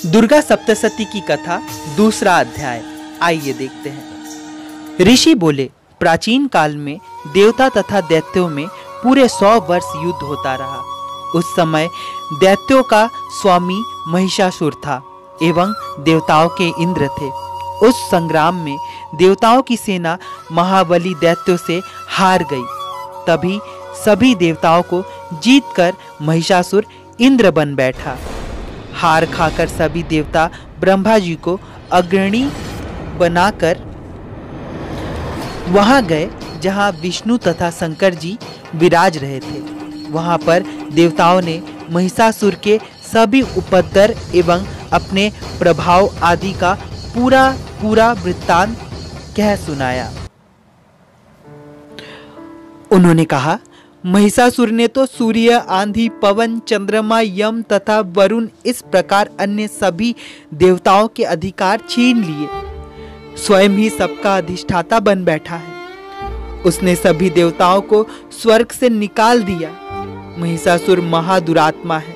दुर्गा सप्तशती की कथा दूसरा अध्याय। आइए देखते हैं। ऋषि बोले, प्राचीन काल में देवता तथा दैत्यों में पूरे 100 वर्ष युद्ध होता रहा। उस समय दैत्यों का स्वामी महिषासुर था एवं देवताओं के इंद्र थे। उस संग्राम में देवताओं की सेना महाबली दैत्यों से हार गई। तभी सभी देवताओं को जीतकर महिषासुर इंद्र बन बैठा। हार खाकर सभी देवता ब्रह्मा जी को अग्रणी बनाकर वहां गए जहां विष्णु तथा शंकर जी विराज रहे थे। वहां पर देवताओं ने महिषासुर के सभी उपद्रव एवं अपने प्रभाव आदि का पूरा वृत्तांत कह सुनाया। उन्होंने कहा, महिषासुर ने तो सूर्य, आंधी, पवन, चंद्रमा, यम तथा वरुण इस प्रकार अन्य सभी देवताओं के अधिकार छीन लिए। स्वयं ही सबका अधिष्ठाता बन बैठा है। उसने सभी देवताओं को स्वर्ग से निकाल दिया। महिषासुर महादुरात्मा है।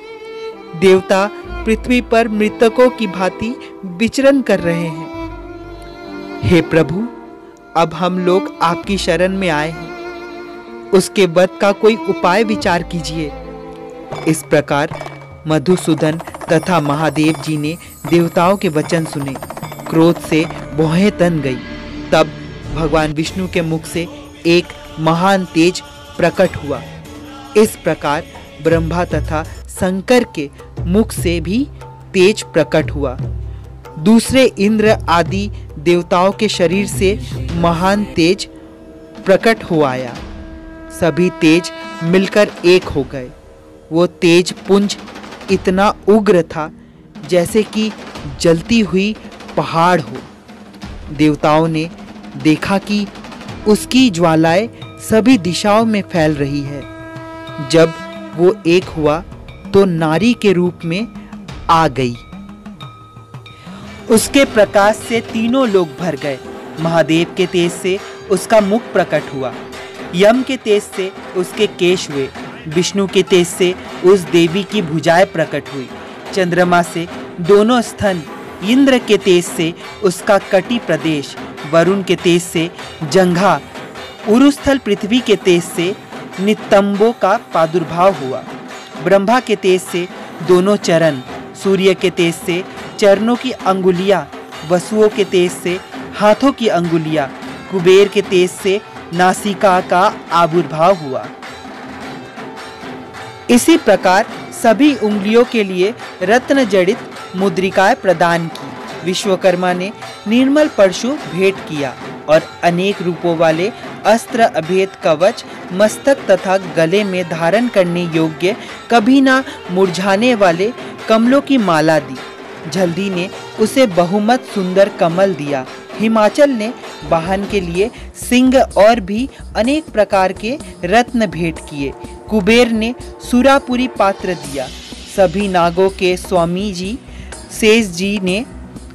देवता पृथ्वी पर मृतकों की भांति विचरण कर रहे हैं। हे प्रभु, अब हम लोग आपकी शरण में आए हैं। उसके वध का कोई उपाय विचार कीजिए। इस प्रकार मधुसूदन तथा महादेव जी ने देवताओं के वचन सुने। क्रोध से भौहें तन गई। तब भगवान विष्णु के मुख से एक महान तेज प्रकट हुआ। इस प्रकार ब्रह्मा तथा शंकर के मुख से भी तेज प्रकट हुआ। दूसरे इंद्र आदि देवताओं के शरीर से महान तेज प्रकट हो आया। सभी तेज मिलकर एक हो गए। वो तेज पुंज इतना उग्र था जैसे कि जलती हुई पहाड़ हो। देवताओं ने देखा कि उसकी ज्वालाएं सभी दिशाओं में फैल रही है। जब वो एक हुआ तो नारी के रूप में आ गई। उसके प्रकाश से तीनों लोग भर गए। महादेव के तेज से उसका मुख प्रकट हुआ। यम के तेज से उसके केश हुए। विष्णु के तेज से उस देवी की भुजाएं प्रकट हुई। चंद्रमा से दोनों स्तन, इंद्र के तेज से उसका कटी प्रदेश, वरुण के तेज से जंघा, उरुस्थल पृथ्वी के तेज से नितंबों का प्रादुर्भाव हुआ। ब्रह्मा के तेज से दोनों चरण, सूर्य के तेज से चरणों की अंगुलियां, वसुओं के तेज से हाथों की अंगुलियां, कुबेर के तेज से नासिका का आविर्भाव हुआ। इसी प्रकार सभी उंगलियों के लिए रत्न जड़ित मुद्रिकाएं प्रदान की। विश्वकर्मा ने निर्मल परशु भेंट किया और अनेक रूपों वाले अस्त्र अभेद कवच, मस्तक तथा गले में धारण करने योग्य कभी ना मुरझाने वाले कमलों की माला दी। जल्दी ने उसे बहुमत सुंदर कमल दिया। हिमाचल ने वाहन के लिए सिंह और भी अनेक प्रकार के रत्न भेंट किए। कुबेर ने सुरापुरी पात्र दिया। सभी नागों के स्वामी जी शेष जी ने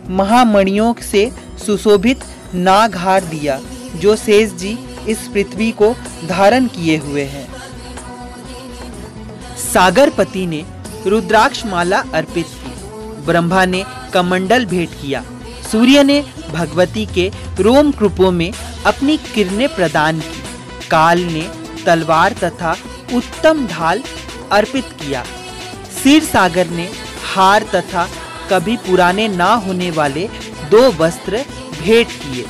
महामणियों से सुशोभित नागहार दिया, जो शेष जी इस पृथ्वी को धारण किए हुए हैं। सागरपति ने रुद्राक्ष माला अर्पित की। ब्रह्मा ने कमंडल भेंट किया। सूर्य ने भगवती के रोम कृपों में अपनी किरणें प्रदान की। काल ने तलवार तथा उत्तम ढाल अर्पित किया। क्षीर सागर ने हार तथा कभी पुराने ना होने वाले 2 वस्त्र भेंट किए।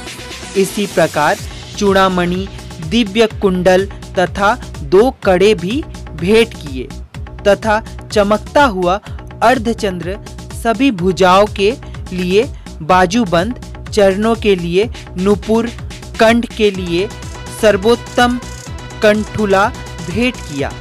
इसी प्रकार चूड़ामणि, दिव्य कुंडल तथा 2 कड़े भी भेंट किए तथा चमकता हुआ अर्धचंद्र, सभी भुजाओं के लिए बाजूबंद, चरणों के लिए नुपुर, कंठ के लिए सर्वोत्तम कंठुला भेंट किया।